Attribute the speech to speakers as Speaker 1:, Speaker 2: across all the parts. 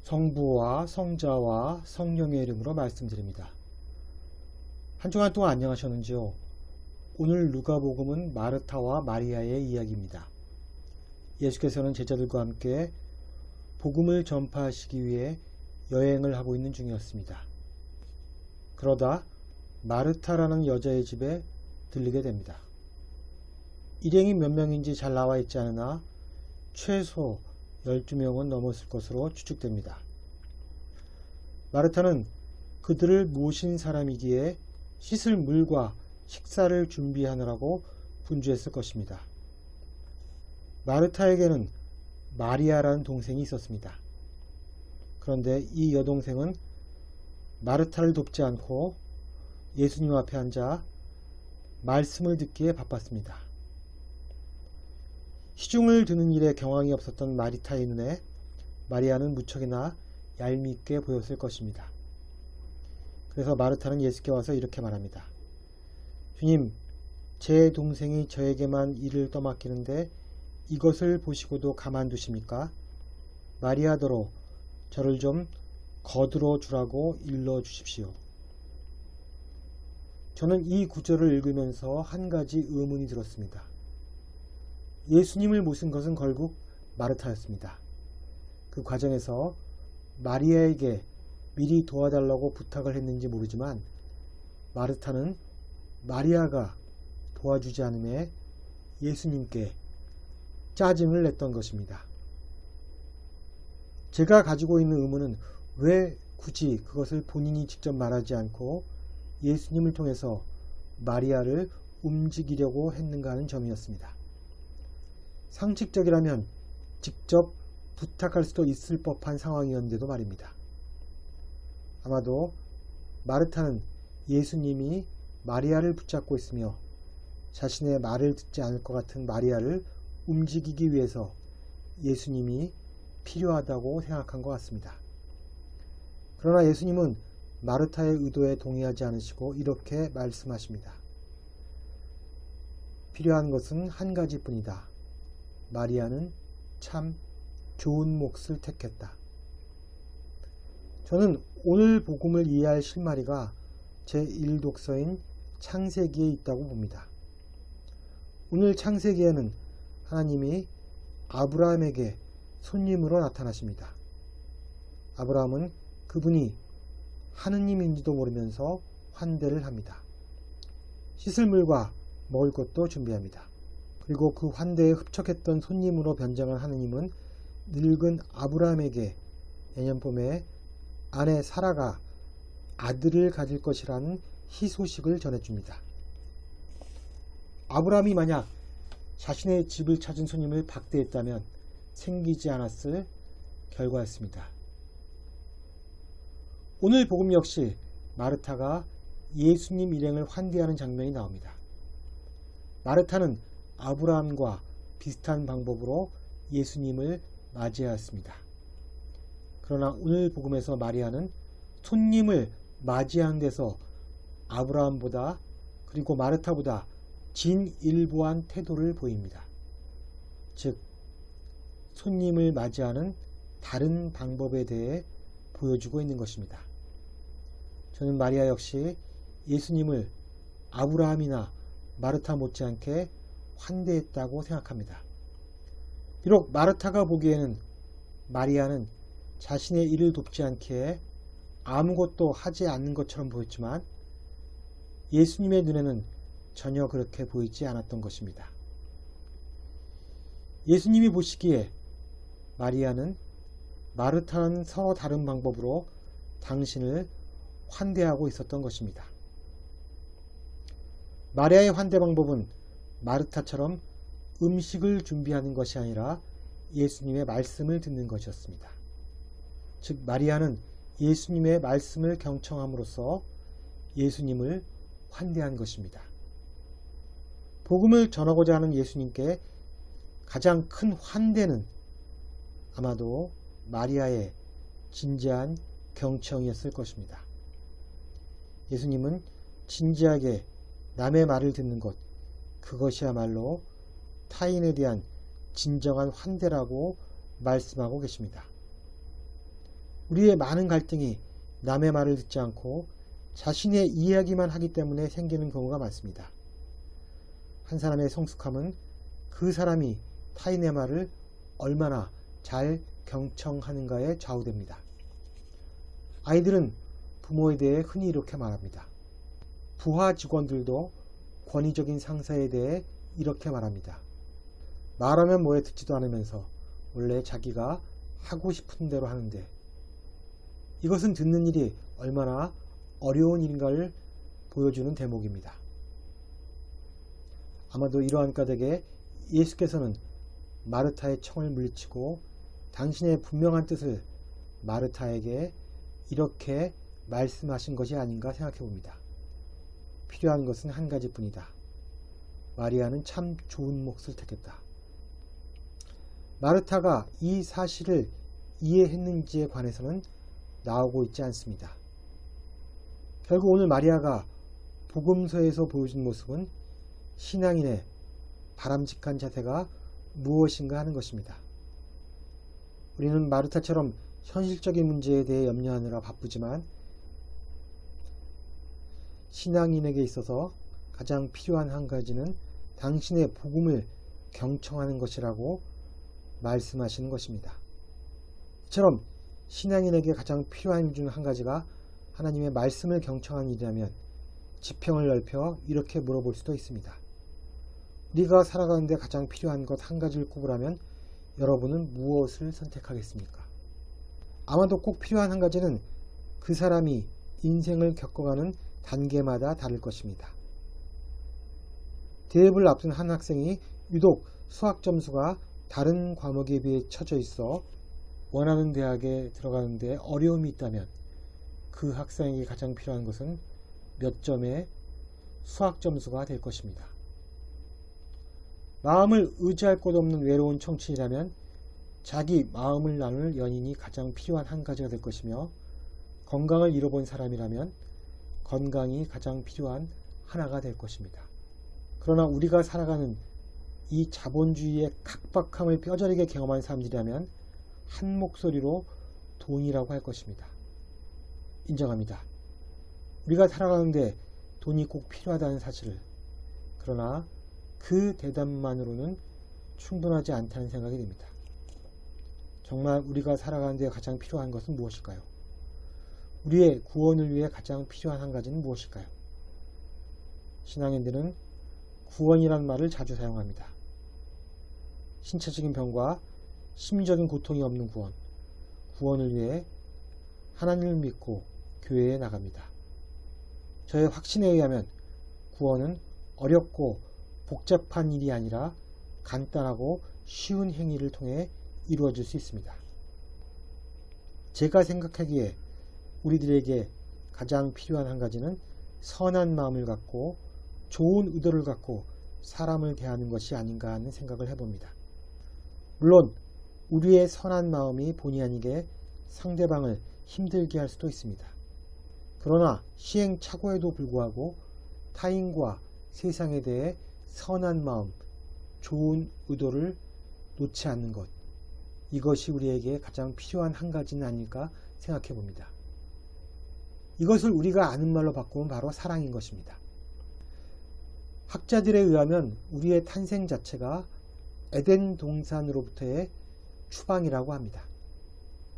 Speaker 1: 성부와 성자와 성령의 이름으로 말씀드립니다. 한 주간 동안 안녕하셨는지요? 오늘 누가복음은 마르타와 마리아의 이야기입니다. 예수께서는 제자들과 함께 복음을 전파하시기 위해 여행을 하고 있는 중이었습니다. 그러다 마르타라는 여자의 집에 들르게 됩니다. 일행이 몇 명인지 잘 나와 있지 않으나 최소 12명은 넘었을 것으로 추측됩니다. 마르타는 그들을 모신 사람이기에 씻을 물과 식사를 준비하느라고 분주했을 것입니다. 마르타에게는 마리아라는 동생이 있었습니다. 그런데 이 여동생은 마르타를 돕지 않고 예수님 앞에 앉아 말씀을 듣기에 바빴습니다. 시중을 드는 일에 경황이 없었던 마르타의 눈에 마리아는 무척이나 얄밉게 보였을 것입니다. 그래서 마르타는 예수께 와서 이렇게 말합니다. 주님, 제 동생이 저에게만 일을 떠맡기는데 이것을 보시고도 가만두십니까? 마리아더러 저를 좀 거들어 주라고 일러 주십시오. 저는 이 구절을 읽으면서 한 가지 의문이 들었습니다. 예수님을 모신 것은 결국 마르타였습니다. 그 과정에서 마리아에게 미리 도와달라고 부탁을 했는지 모르지만 마르타는 마리아가 도와주지 않음에 예수님께 짜증을 냈던 것입니다. 제가 가지고 있는 의문은 왜 굳이 그것을 본인이 직접 말하지 않고 예수님을 통해서 마리아를 움직이려고 했는가 하는 점이었습니다. 상식적이라면 직접 부탁할 수도 있을 법한 상황이었는데도 말입니다. 아마도 마르타는 예수님이 마리아를 붙잡고 있으며 자신의 말을 듣지 않을 것 같은 마리아를 움직이기 위해서 예수님이 필요하다고 생각한 것 같습니다. 그러나 예수님은 마르타의 의도에 동의하지 않으시고 이렇게 말씀하십니다. 필요한 것은 한 가지뿐이다. 마리아는 참 좋은 몫을 택했다. 저는 오늘 복음을 이해할 실마리가 제1독서인 창세기에 있다고 봅니다. 오늘 창세기에는 하나님이 아브라함에게 손님으로 나타나십니다. 아브라함은 그분이 하느님인지도 모르면서 환대를 합니다. 씻을 물과 먹을 것도 준비합니다. 그리고 그 환대에 흡족했던 손님으로 변장한 하느님은 늙은 아브라함에게 내년 봄에 아내 사라가 아들을 가질 것이라는 희소식을 전해줍니다. 아브라함이 만약 자신의 집을 찾은 손님을 박대했다면 생기지 않았을 결과였습니다. 오늘 복음 역시 마르타가 예수님 일행을 환대하는 장면이 나옵니다. 마르타는 아브라함과 비슷한 방법으로 예수님을 맞이하였습니다. 그러나 오늘 복음에서 마리아는 손님을 맞이하는 데서 아브라함보다 그리고 마르타보다 진일보한 태도를 보입니다. 즉 손님을 맞이하는 다른 방법에 대해 보여주고 있는 것입니다. 저는 마리아 역시 예수님을 아브라함이나 마르타 못지않게 환대했다고 생각합니다. 비록 마르타가 보기에는 마리아는 자신의 일을 돕지 않기에 아무것도 하지 않는 것처럼 보였지만 예수님의 눈에는 전혀 그렇게 보이지 않았던 것입니다. 예수님이 보시기에 마리아는 마르타는 서로 다른 방법으로 당신을 환대하고 있었던 것입니다. 마리아의 환대 방법은 마르타처럼 음식을 준비하는 것이 아니라 예수님의 말씀을 듣는 것이었습니다. 즉 마리아는 예수님의 말씀을 경청함으로써 예수님을 환대한 것입니다. 복음을 전하고자 하는 예수님께 가장 큰 환대는 아마도 마리아의 진지한 경청이었을 것입니다. 예수님은 진지하게 남의 말을 듣는 것, 그것이야말로 타인에 대한 진정한 환대라고 말씀하고 계십니다. 우리의 많은 갈등이 남의 말을 듣지 않고 자신의 이야기만 하기 때문에 생기는 경우가 많습니다. 한 사람의 성숙함은 그 사람이 타인의 말을 얼마나 잘 경청하는가에 좌우됩니다. 아이들은 부모에 대해 흔히 이렇게 말합니다. 부하 직원들도 권위적인 상사에 대해 이렇게 말합니다. 말하면 뭐에 듣지도 않으면서 원래 자기가 하고 싶은 대로 하는데, 이것은 듣는 일이 얼마나 어려운 일인가를 보여주는 대목입니다. 아마도 이러한 까닭에 예수께서는 마르타의 청을 물리치고 당신의 분명한 뜻을 마르타에게 이렇게 말씀하신 것이 아닌가 생각해 봅니다. 필요한 것은 한 가지뿐이다. 마리아는 참 좋은 몫을 택했다. 마르타가 이 사실을 이해했는지에 관해서는 나오고 있지 않습니다. 결국 오늘 마리아가 복음서에서 보여준 모습은 신앙인의 바람직한 자세가 무엇인가 하는 것입니다. 우리는 마르타처럼 현실적인 문제에 대해 염려하느라 바쁘지만 신앙인에게 있어서 가장 필요한 한 가지는 당신의 복음을 경청하는 것이라고 말씀하시는 것입니다. 이처럼 신앙인에게 가장 필요한 일 중 한 가지가 하나님의 말씀을 경청하는 일이라면 지평을 넓혀 이렇게 물어볼 수도 있습니다. 우리가 살아가는데 가장 필요한 것 한 가지를 꼽으라면 여러분은 무엇을 선택하겠습니까? 아마도 꼭 필요한 한 가지는 그 사람이 인생을 겪어가는 단계마다 다를 것입니다. 대입을 앞둔 한 학생이 유독 수학 점수가 다른 과목에 비해 처져 있어 원하는 대학에 들어가는데 어려움이 있다면 그 학생에게 가장 필요한 것은 몇 점의 수학 점수가 될 것입니다. 마음을 의지할 곳 없는 외로운 청춘이라면 자기 마음을 나눌 연인이 가장 필요한 한 가지가 될 것이며, 건강을 잃어본 사람이라면 건강이 가장 필요한 하나가 될 것입니다. 그러나 우리가 살아가는 이 자본주의의 각박함을 뼈저리게 경험한 사람들이라면 한 목소리로 돈이라고 할 것입니다. 인정합니다. 우리가 살아가는데 돈이 꼭 필요하다는 사실을. 그러나 그 대답만으로는 충분하지 않다는 생각이 듭니다. 정말 우리가 살아가는데 가장 필요한 것은 무엇일까요? 우리의 구원을 위해 가장 필요한 한 가지는 무엇일까요? 신앙인들은 구원이란 말을 자주 사용합니다. 신체적인 병과 심적인 고통이 없는 구원, 구원을 위해 하나님을 믿고 교회에 나갑니다. 저의 확신에 의하면 구원은 어렵고 복잡한 일이 아니라 간단하고 쉬운 행위를 통해 이루어질 수 있습니다. 제가 생각하기에 우리들에게 가장 필요한 한 가지는 선한 마음을 갖고 좋은 의도를 갖고 사람을 대하는 것이 아닌가 하는 생각을 해봅니다. 물론 우리의 선한 마음이 본의 아니게 상대방을 힘들게 할 수도 있습니다. 그러나 시행착오에도 불구하고 타인과 세상에 대해 선한 마음, 좋은 의도를 놓지 않는 것, 이것이 우리에게 가장 필요한 한 가지는 아닐까 생각해 봅니다. 이것을 우리가 아는 말로 바꾸면 바로 사랑인 것입니다. 학자들에 의하면 우리의 탄생 자체가 에덴 동산으로부터의 추방이라고 합니다.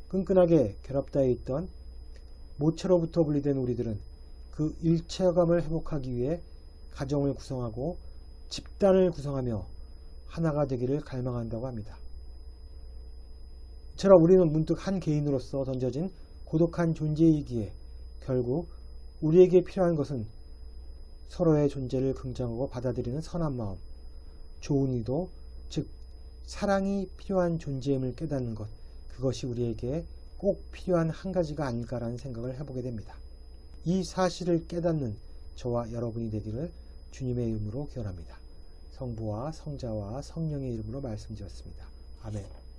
Speaker 1: 끈끈하게 결합되어 있던 모체로부터 분리된 우리들은 그 일체감을 회복하기 위해 가정을 구성하고 집단을 구성하며 하나가 되기를 갈망한다고 합니다. 이처럼 우리는 문득 한 개인으로서 던져진 고독한 존재이기에 결국 우리에게 필요한 것은 서로의 존재를 긍정하고 받아들이는 선한 마음, 좋은 의도, 즉 사랑이 필요한 존재임을 깨닫는 것, 그것이 우리에게 꼭 필요한 한 가지가 아닐까라는 생각을 해보게 됩니다. 이 사실을 깨닫는 저와 여러분이 되기를 주님의 이름으로 기원합니다. 성부와 성자와 성령의 이름으로 말씀드렸습니다. 아멘.